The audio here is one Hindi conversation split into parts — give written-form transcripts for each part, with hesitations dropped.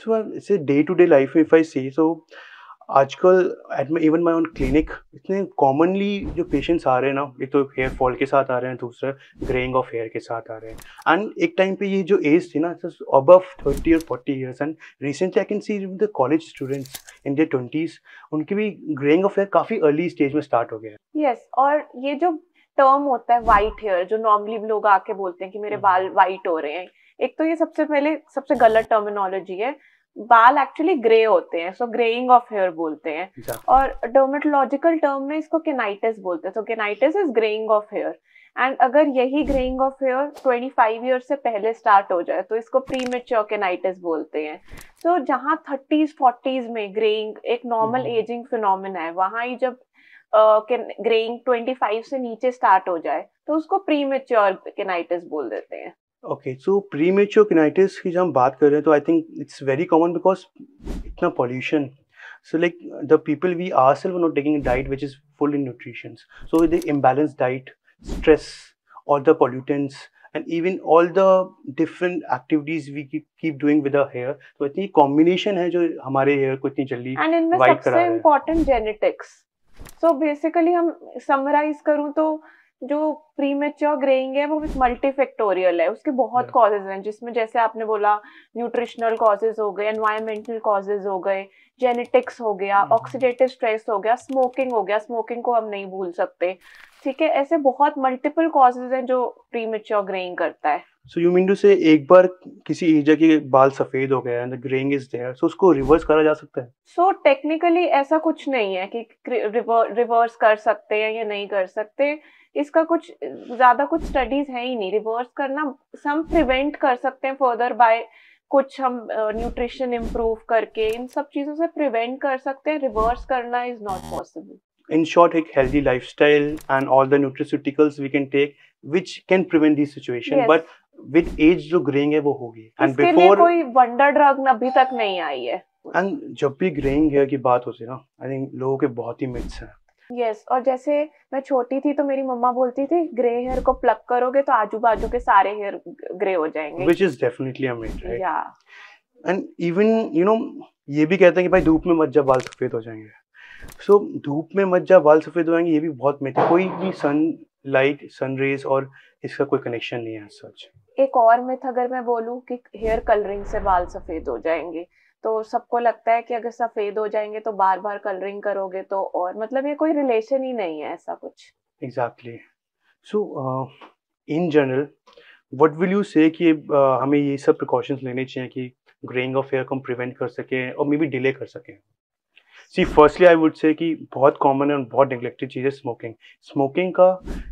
सो इसे डे टू डे लाइफ में इफ आई सी, सो आजकल at my even my own clinic इतने कॉमनली जो पेशेंट्स आ रहे हैं ना, एक तो हेयर फॉल के साथ आ रहे हैं, दूसरा ग्रेइंग ऑफ हेयर के साथ आ रहे हैं। एंड एक टाइम पे ये जो एज थी ना, अबव 30 और 40 years, and recently I can see the college students in their 20s, उनकी भी ग्रेइंग ऑफ हेयर काफ़ी अर्ली स्टेज में स्टार्ट हो गया है। यस, और ये जो टर्म होता है वाइट हेयर, जो नॉर्मली लोग आके बोलते हैं कि मेरे बाल वाइट हो रहे हैं, एक तो ये सबसे गलत टर्मिनोलॉजी है। बाल एक्चुअली ग्रे होते हैं, सो ग्रेइंग ऑफ हेयर बोलते हैं। और डर्मेटोलॉजिकल टर्म में इसको केनाइटिस बोलते हैं। सो canities is greying of hair. And अगर यही ग्रेइंग ऑफ हेयर 25 ईयर से पहले स्टार्ट हो जाए तो इसको प्री मेच्योर केनाइटिस बोलते हैं। तो जहाँ 30s 40s में ग्रेइंग एक नॉर्मल एजिंग फिनोमिना है, वहां ही जब ग्रेइंग 25 से नीचे स्टार्ट हो जाए तो उसको प्री मेच्योर केनाइटिस बोल देते हैं। ओके, सो प्रीमेच्योर किनाइटिस की जब हम बात कर रहे हैं तो I think it's very common because इतना pollution. So like the people we ourselves are not taking a diet which is full in nutrition. So the imbalanced diet, stress, all the pollutants, and even all the different activities we keep doing with our hair. तो इतनी combination है जो हमारे hair को इतनी जल्दी and इनमें white करा रहा है। सबसे important genetics. So basically हम summarize करूँ तो जो प्रीमेच्योर ग्रेइंग है वो मल्टीफैक्टोरियल है। उसके बहुत कॉजेज हैं, जिसमें जैसे आपने बोला न्यूट्रिशनल कॉजेज हो गए, एनवायरमेंटल कॉजेज हो गए, जेनेटिक्स हो गया, ऑक्सीडेटिव स्ट्रेस हो गया, स्मोकिंग हो गया, स्मोकिंग को हम नहीं भूल सकते। ठीक है, ऐसे बहुत मल्टीपल कॉजेज हैं जो प्रीमेच्योर ग्रेइंग करता है। So you mean to say एक बार किसी एज के बाल सफेद हो गए and the graying is there, so उसको रिवर्स करा जा सकता है? So टेक्निकली ऐसा कुछ नहीं है कि रिवर्स कर सकते हैं या नहीं कर सकते। इसका कुछ ज्यादा कुछ स्टडीज है ही नहीं रिवर्स करना। हम प्रिवेंट कर सकते हैं फर्दर बाय कुछ हम न्यूट्रिशन इम्प्रूव करके, इन सब चीजों से प्रिवेंट कर सकते हैं। रिवर्स करना is not possible. In short, एक healthy lifestyle and all the nutraceuticals we can take which can prevent these situation. Yes. But with age जो graying है वो होगी। And इसके लिए कोई वंडर ड्रग अभी तक नहीं आई है। And जब भी graying hair की बात होती है ना, I think लोगों के बहुत ही myths हैं। यस, और जैसे मैं छोटी थी तो मेरी मम्मा बोलती थी ग्रे हेयर को प्लग करोगे तो आजू बाजू के सारे हेयर ग्रे हो जाएंगे। Which is definitely a myth, right? Yeah. And even you know ये भी कहते हैं कि भाई धूप में मत जा बाल सफेद हो जाएंगे। So धूप में मत जा बाल सफेद हो जाएंगे, ये भी बहुत myth है। कोई भी सनलाइट, सन रेज और इसका कोई कनेक्शन नहीं है सच। एक और मिथ अगर मैं बोलूं कि हेयर कलरिंग से बाल सफेद हो जाएंगे, तो सबको लगता है कि अगर सफेद हो जाएंगे तो बार बार कलरिंग करोगे तो, और मतलब ये कोई रिलेशन ही नहीं है ऐसा कुछ। Exactly. So in general what will you से कि हमें ये सब प्रिकॉशंस लेने चाहिए कि ग्रेइंग ऑफ हेयर को हम प्रिवेंट कर सकें और मे बी डिले कर सकें? सी फर्स्टली आई वुड से कि बहुत कॉमन है और बहुत नेग्लेक्टेड चीज़ है स्मोकिंग। स्मोकिंग का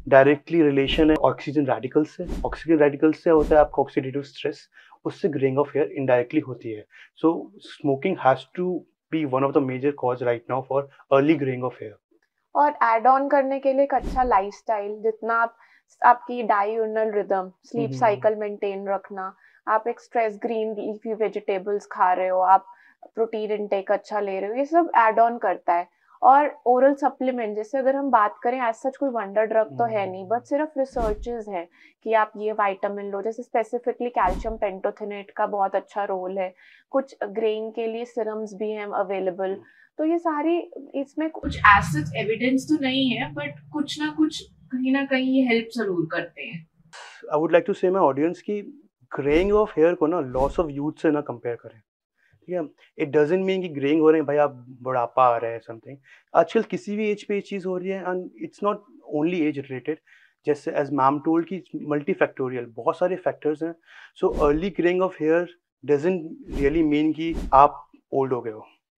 डायरेक्टली रिलेशन है ऑक्सीजन रेडिकल्स से। ऑक्सीजन रेडिकल्स से होता है आपका ऑक्सीडेटिव स्ट्रेस, उससे ग्रेइंग ऑफ हेयर इनडायरेक्टली होती है। So smoking has to be one of the major cause right now for early greying of hair. और एड ऑन करने के लिए एक अच्छा लाइफस्टाइल, जितना आपकी diurnal rhythm, sleep cycle maintain रखना, आप एक स्ट्रेस ग्रीन लीफी वेजिटेबल्स खा रहे हो, आप प्रोटीन इनटेक अच्छा ले रहे हो, ये सब एड ऑन करता है। और ओरल सप्लीमेंट, जैसे अगर हम बात करें एज सच कोई वंडर ड्रग तो है नहीं, बट सिर्फ रिसर्चेस हैं कि आप ये विटामिन लो। जैसे स्पेसिफिकली कैल्शियम पेंटोथेनेट का बहुत अच्छा रोल है, कुछ ग्रेइंग के लिए सिरम्स भी हैं अवेलेबल। तो ये सारी, इसमें कुछ एज सच एविडेंस तो नहीं है, बट कुछ ना कहीं ये हेल्प जरूर करते हैं। आई वुड लाइक टू से माय ऑडियंस की ग्रेइंग ऑफ हेयर को ना लॉस ऑफ यूथ से ना कंपेयर करें, ठीक है? इट डजंट मीन कि ग्रेइंग हो रहे हैं भाई आप बुढ़ापा आ रहा है समथिंग। आजकल किसी भी एज पे ये चीज़ हो रही है and it's not only age related. जैसे एज मैम टोल्ड की मल्टी फैक्टोरियल, बहुत सारे फैक्टर्स हैं। So early greying of hair doesn't really mean कि आप ओल्ड हो गए हो।